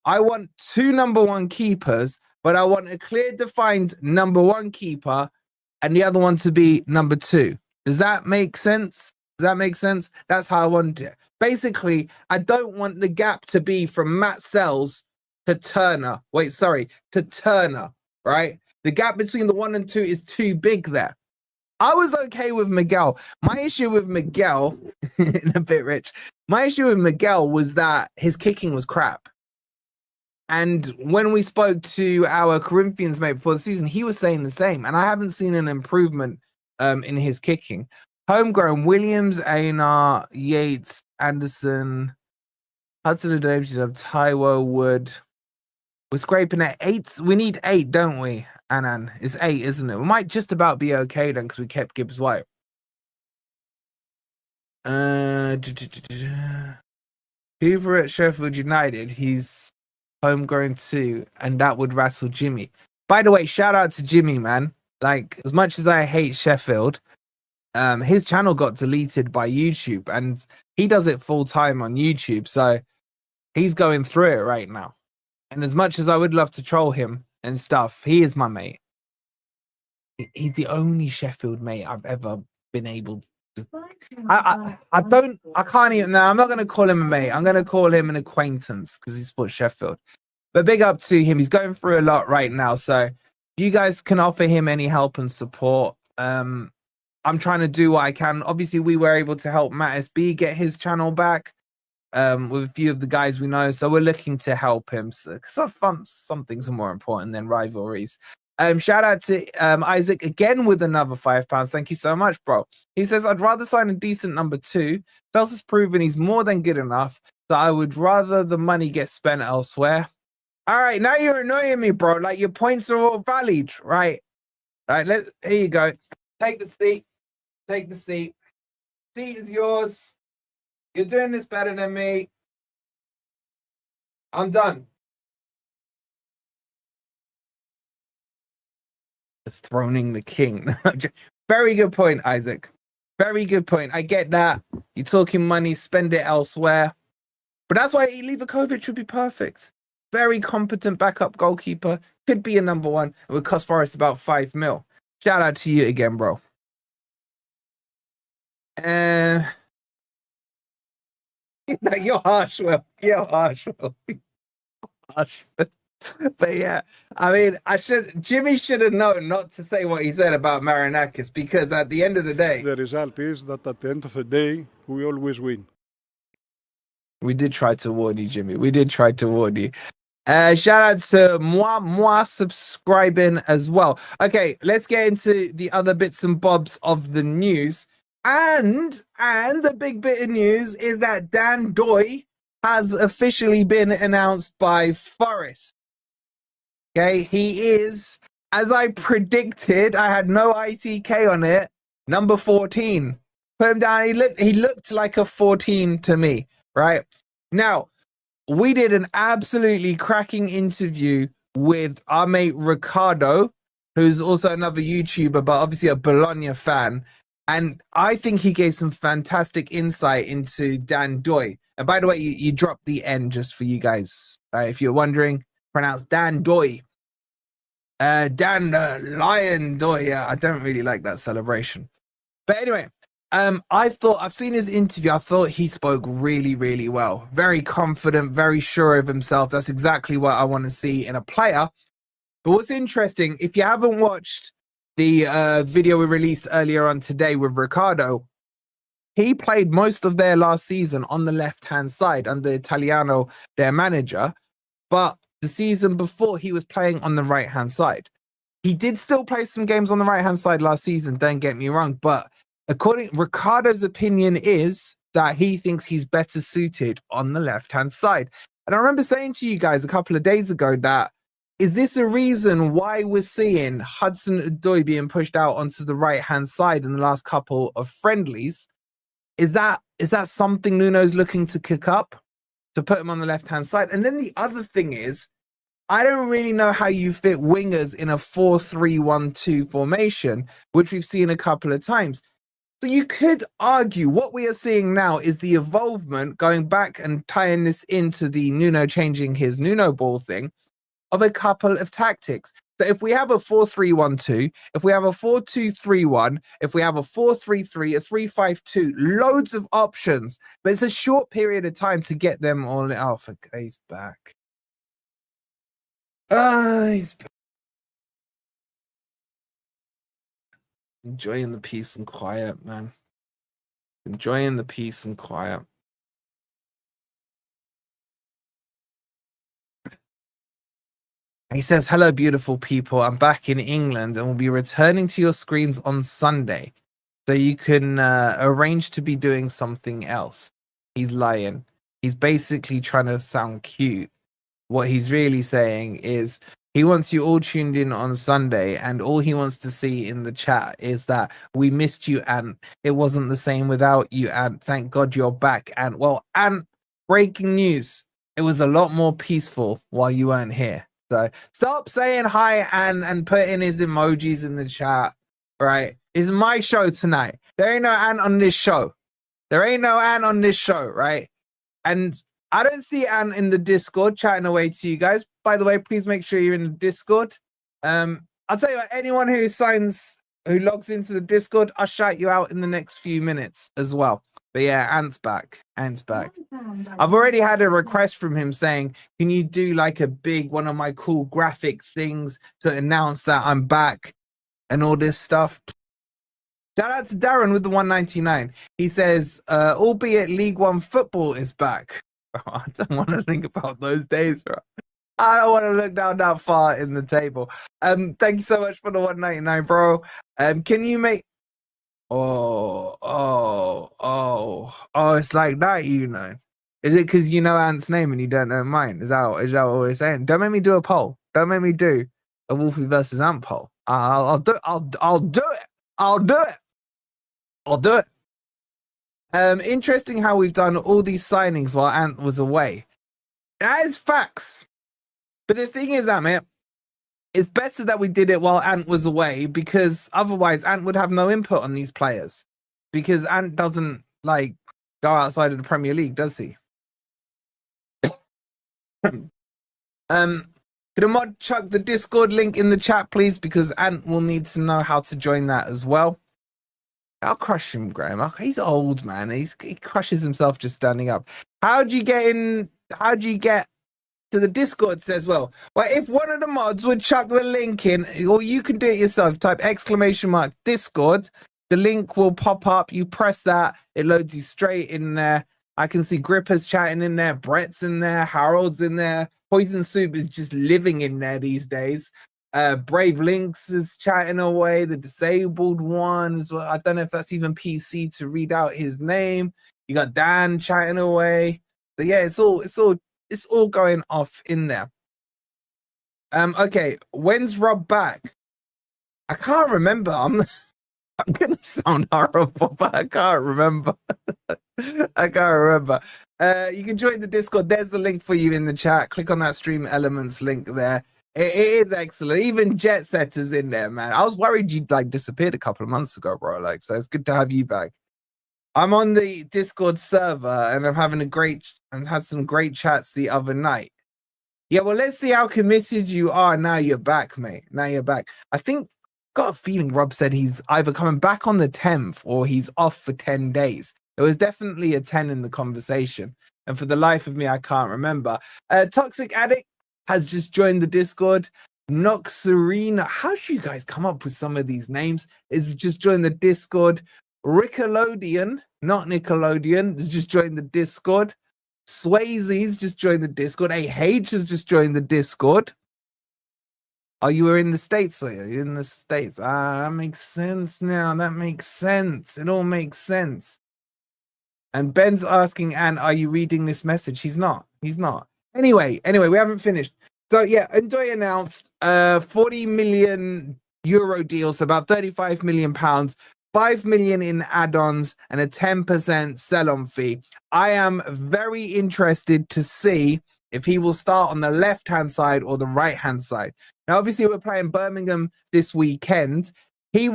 I want two number one keepers, but I want a clear defined number one keeper and the other one to be number two. Does that make sense? That's how I want it. Basically, I don't want the gap to be from Matt Sells to Turner. To Turner, right? The gap between the 1 and 2 is too big there. I was okay with Miguel. My issue with Miguel, in a bit, Rich, my issue with Miguel was that his kicking was crap. And when we spoke to our Corinthians mate before the season, he was saying the same. And I haven't seen an improvement in his kicking. Homegrown, Williams, Ainar, Yates, Anderson, Hudson-Odoi, Taiwo, Wood. We're scraping at 8. We need 8, don't we, Anan? It's 8, isn't it? We might just about be okay then because we kept Gibbs White. Hoover at Sheffield United, he's homegrown too, and that would wrestle Jimmy. By the way, shout out to Jimmy, man. Like, as much as I hate Sheffield, his channel got deleted by YouTube, and he does it full time on YouTube. So he's going through it right now. And as much as I would love to troll him and stuff, he is my mate. He's the only Sheffield mate I've ever been able to. I can't even. No, I'm not going to call him a mate. I'm going to call him an acquaintance because he supports Sheffield. But big up to him. He's going through a lot right now. So if you guys can offer him any help and support, I'm trying to do what I can. Obviously, we were able to help Matt SB get his channel back. With a few of the guys we know, so we're looking to help him. So, some things are more important than rivalries. Shout out to Isaac again with another £5. Thank you so much, bro. He says, I'd rather sign a decent number 2. Fels has proven he's more than good enough, so I would rather the money get spent elsewhere. All right, now you're annoying me, bro. Like, your points are all valid, right? All right, here you go. Take the seat. Take the seat. Seat is yours. You're doing this better than me. I'm done. Throning the king. Very good point, Isaac. Very good point. I get that. You're talking money, spend it elsewhere. But that's why Livakovic would be perfect. Very competent backup goalkeeper. Could be a number 1. It would cost Forest about 5 mil. Shout out to you again, bro. You're harsh, Will. You're harsh, Will. Harsh. But yeah, I mean, Jimmy should have known not to say what he said about Marinakis, because at the end of the day, the result is that at the end of the day, we always win. We did try to warn you, Jimmy. We did try to warn you. Shout out to moi subscribing as well. Okay, let's get into the other bits and bobs of the news. And a big bit of news is that Dan Doy has officially been announced by Forest. Okay, he is, as I predicted, I had no ITK on it, number 14. Put him down. He looked like a 14 to me, right? Now, we did an absolutely cracking interview with our mate Ricardo, who's also another YouTuber, but obviously a Bologna fan. And I think he gave some fantastic insight into Dan Doy. And by the way, you dropped the N just for you guys. If you're wondering, pronounced Dan Doy. Dan Lion Doy. Yeah, I don't really like that celebration. But anyway, I've seen his interview. I thought he spoke really, really well. Very confident, very sure of himself. That's exactly what I want to see in a player. But what's interesting, if you haven't watched the video we released earlier on today with Ricardo, he played most of their last season on the left-hand side under Italiano, their manager. But the season before, he was playing on the right-hand side. He did still play some games on the right-hand side last season, don't get me wrong. But Ricardo's opinion is that he thinks he's better suited on the left-hand side. And I remember saying to you guys a couple of days ago that, is this a reason why we're seeing Hudson-Odoi being pushed out onto the right-hand side in the last couple of friendlies? Is that something Nuno's looking to kick up, to put him on the left-hand side? And then the other thing is, I don't really know how you fit wingers in a 4-3-1-2 formation, which we've seen a couple of times. So you could argue what we are seeing now is the evolvement, going back and tying this into the Nuno changing his Nuno ball thing, of a couple of tactics. So if we have a 4-3-1-2, if we have a 4-2-3-1, if we have a 4-3-3, a 3-5-2, loads of options, but it's a short period of time to get them all. Oh, he's back. He's back. Enjoying the peace and quiet, man. Enjoying the peace and quiet. He says, hello, beautiful people. I'm back in England and will be returning to your screens on Sunday. So you can arrange to be doing something else. He's lying. He's basically trying to sound cute. What he's really saying is he wants you all tuned in on Sunday, and all he wants to see in the chat is that we missed you, Ant. It wasn't the same without you, Ant. Thank God you're back, Ant. Well, Ant, breaking news. It was a lot more peaceful while you weren't here. So stop saying hi and putting his emojis in the chat, right? It's my show tonight. There ain't no Ant on this show. Right? And I don't see Ant in the Discord chatting away to you guys. By the way, please make sure you're in the Discord. I'll tell you what, anyone who logs into the Discord, I'll shout you out in the next few minutes as well. But yeah, Ant's back. I've already had a request from him saying, can you do like a big one of my cool graphic things to announce that I'm back and all this stuff. Shout out to Darren with the 199. He says, albeit League One football is back. Bro, I don't want to think about those days, bro. I don't want to look down that far in the table. Thank you so much for the 199, bro. Can you make... Oh, it's like that, you know. Is it because you know Ant's name and you don't know mine? Is that what we're saying? Don't make me do a poll. Don't make me do a Wolfie versus Ant poll. I'll do it. Interesting how we've done all these signings while Ant was away. That is facts. But the thing is, Amit, it's better that we did it while Ant was away, because otherwise Ant would have no input on these players. Because Ant doesn't like go outside of the Premier League, does he? Could a mod chuck the Discord link in the chat, please? Because Ant will need to know how to join that as well. I'll crush him, Graham. He's old, man. He crushes himself just standing up. How'd you get to the Discord? Says, well, if one of the mods would chuck the link in, or you can do it yourself, type ! Discord. The link will pop up. You press that, it loads you straight in there. I can see Gripper's chatting in there, Brett's in there, Harold's in there. Poison Soup is just living in there these days. Brave Links is chatting away, the disabled one as well. I don't know if that's even PC to read out his name. You got Dan chatting away. So yeah, it's all going off in there. Okay, when's Rob back? I can't remember. I'm gonna sound horrible, but I can't remember. You can join the Discord. There's the link for you in the chat. Click on that Stream Elements link there. It is excellent. Even Jet Setter's in there, man. I was worried you'd like disappeared a couple of months ago, bro. Like, so it's good to have you back. I'm on the Discord server and I'm having had some great chats the other night. Yeah, well, let's see how committed you are now you're back, mate. Now you're back. I think, got a feeling Rob said he's either coming back on the 10th or he's off for 10 days. There was definitely a 10 in the conversation. And for the life of me, I can't remember. Toxic Addict has just joined the Discord. Noxarena, how do you guys come up with some of these names? Is just joined the Discord. Rickelodian, not Nickelodeon, has just joined the Discord. Swayze's just joined the Discord. AH has just joined the Discord. Oh, you were in the States, are you? In the States. That makes sense now. That makes sense. It all makes sense. And Ben's asking, Anne, are you reading this message? He's not. Anyway, we haven't finished. So yeah, Ndoye announced 40 million euro deal, so about 35 million pounds, 5 million in add-ons, and a 10% sell-on fee. I am very interested to see if he will start on the left-hand side or the right-hand side. Now, obviously, we're playing Birmingham this weekend. He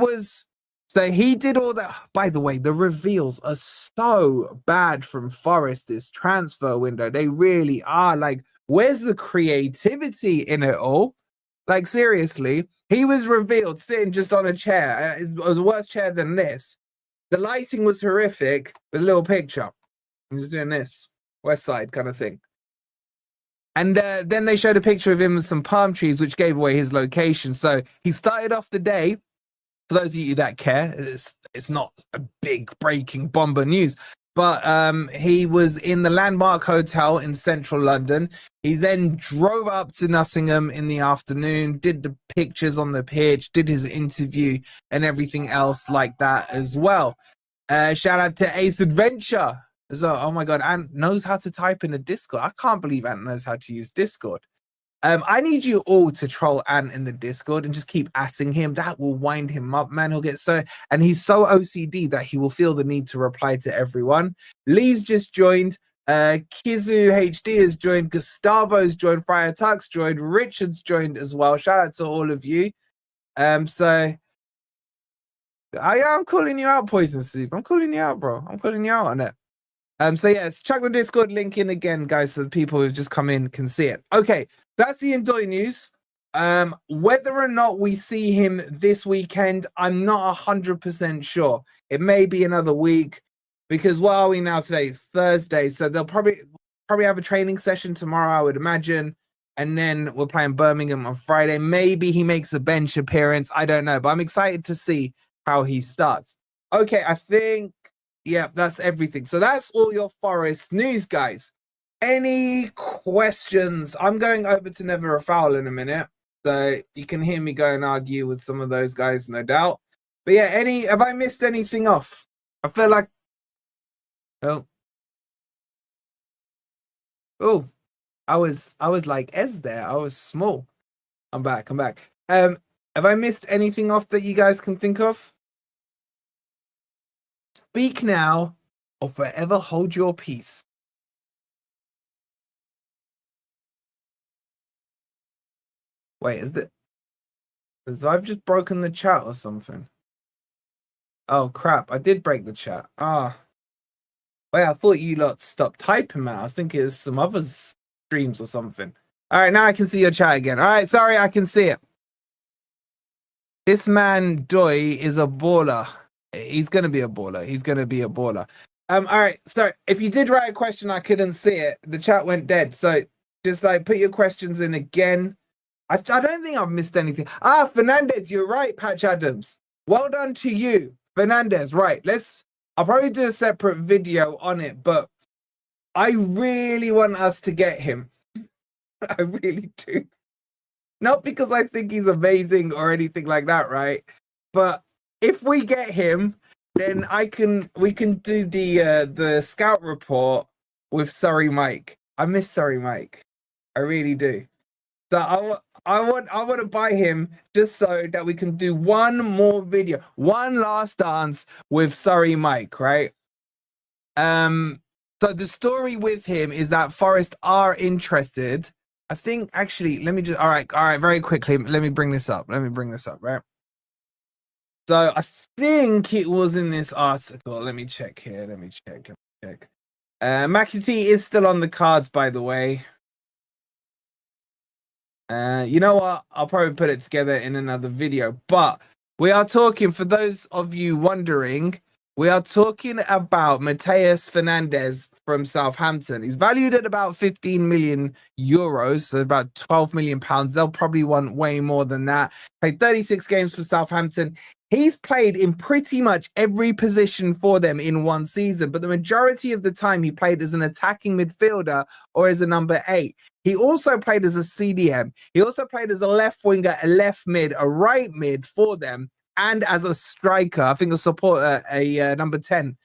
did all that. By the way, the reveals are so bad from Forest this transfer window. They really are. Like, where's the creativity in it all? Like, seriously, he was revealed sitting just on a chair. It was a worse chair than this. The lighting was horrific. The little picture. I'm just doing this. West Side kind of thing. And then they showed a picture of him with some palm trees, which gave away his location. So he started off the day. For those of you that care, it's not a big breaking bomber news, but he was in the Landmark Hotel in central London. He then drove up to Nottingham in the afternoon, did the pictures on the pitch, did his interview and everything else like that as well. Shout out to Ace Adventure. So, oh my God, Ant knows how to type in a Discord. I can't believe Ant knows how to use Discord. I need you all to troll Ant in the Discord and just keep atting him. That will wind him up, man. He'll get and he's so OCD that he will feel the need to reply to everyone. Lee's just joined. Kizu HD has joined. Gustavo's joined. Friar Tux joined. Richard's joined as well. Shout out to all of you. So I'm calling you out, Poison Soup. I'm calling you out, bro. I'm calling you out on it. So yes, chuck the Discord link in again, guys, so the people who've just come in can see it. Okay, that's the Ndoye news. Whether or not we see him this weekend, I'm not 100% sure. It may be another week because what are we now today? Thursday, so they'll probably have a training session tomorrow, I would imagine, and then we're playing Birmingham on Friday. Maybe he makes a bench appearance. I don't know, but I'm excited to see how he starts. Okay, I think. Yeah, that's everything. So that's all your Forest news, guys. Any questions? I'm going over to Never a Foul in a minute, so you can hear me go and argue with some of those guys, no doubt. But yeah, have I missed anything off? I feel like, oh, I was like Ez there. I was small. I'm back. Have I missed anything off that you guys can think of? Speak now or forever hold your peace. Wait, I've just broken the chat or something? Oh crap, I did break the chat. Wait, I thought you lot stopped typing, man. I was thinking it's some other streams or something. All right, now I can see your chat again. All right, sorry, I can see it. This man Ndoye is a baller. He's gonna be a baller. All right. So if you did write a question, I couldn't see it. The chat went dead. So just like put your questions in again. I don't think I've missed anything. Fernandez, you're right, Patch Adams. Well done to you, Fernandez. Right. I'll probably do a separate video on it, but I really want us to get him. I really do. Not because I think he's amazing or anything like that, right? But if we get him, then we can do the scout report with Surrey Mike. I miss Surrey Mike. I really do. So I want to buy him just so that we can do one more video, one last dance with Surrey Mike, right? So the story with him is that Forest are interested. I think actually, let me just all right, very quickly, let me bring this up, right? So I think it was in this article. Let me check here. Let me check. McAtee is still on the cards, by the way. You know what? I'll probably put it together in another video. But we are talking, for those of you wondering, we are talking about Mateus Fernandes from Southampton. He's valued at about 15 million euros, so about 12 million pounds. They'll probably want way more than that. Played 36 games for Southampton. He's played in pretty much every position for them in one season, but the majority of the time he played as an attacking midfielder or as a number 8. He also played as a CDM. He also played as a left winger, a left mid, a right mid for them, and as a striker, I think a supporter, a number 10.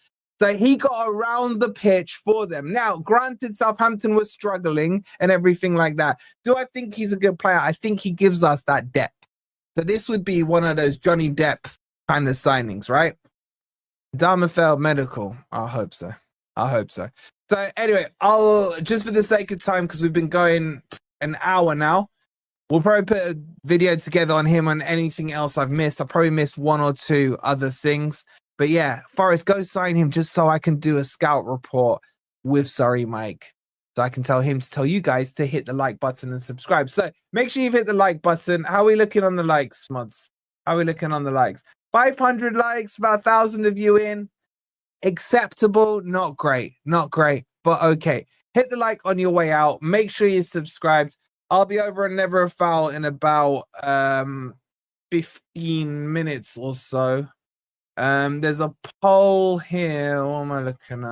So he got around the pitch for them. Now, granted, Southampton was struggling and everything like that. Do I think he's a good player? I think he gives us that depth. So this would be one of those Johnny Depp kind of signings, right? Darmafeld Medical. I hope so. So anyway, I'll just for the sake of time, because we've been going an hour now, we'll probably put a video together on him on anything else I've missed. I probably missed one or two other things. But yeah, Forest, go sign him just so I can do a scout report with Surrey Mike. So I can tell him to tell you guys to hit the like button and subscribe. So make sure you've hit the like button. How are we looking on the likes, mods? How are we looking on the likes? 500 likes, about 1,000 of you in. Acceptable, not great, but okay. Hit the like on your way out. Make sure you're subscribed. I'll be over on Never a Foul in about 15 minutes or so. There's a poll here. What am I looking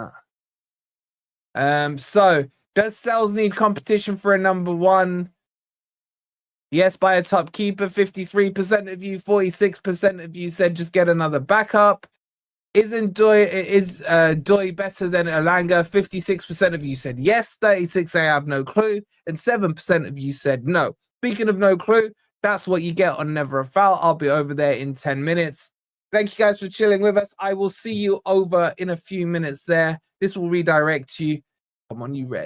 at? So does Sales need competition for a number 1? Yes, by a top keeper. 53% of you, 46% of you said just get another backup. Is Ndoye better than Elanga? 56% of you said yes. 36% I have no clue, and 7% of you said no. Speaking of no clue, that's what you get on Never a Foul. I'll be over there in 10 minutes. Thank you guys for chilling with us. I will see you over in a few minutes there. This will redirect you. Come on, you ready?